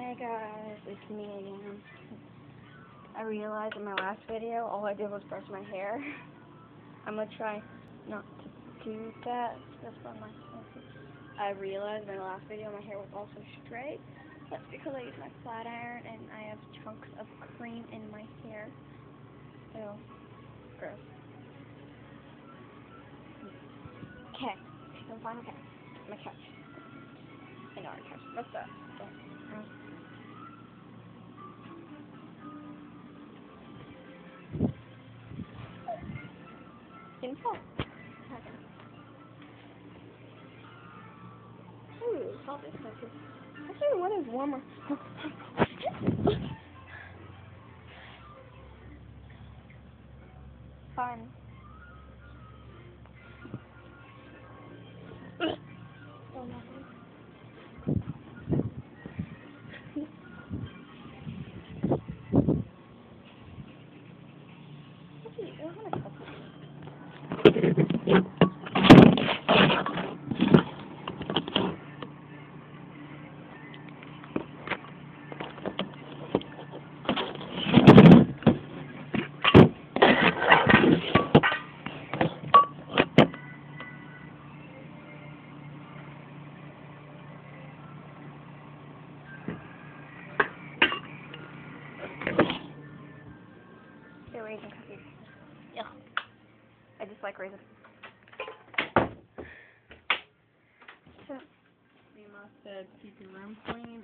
Hey guys, it's me again. I realized in my last video all I did was brush my hair. I'm gonna try not to do that. That's what I realized in my last video my hair was also straight. That's because I used my flat iron and I have chunks of cream in my hair. So, gross. Okay, I'm fine. Okay, my couch. I know our couch. What's up? Didn't fall. Okay. Ooh, salt is spicy. Actually, the weather's warmer. Fun. Oh, nothing. Actually, I don't want to touch it. They're raisin cookies. Yeah. I just like raisins. You must keep your room clean.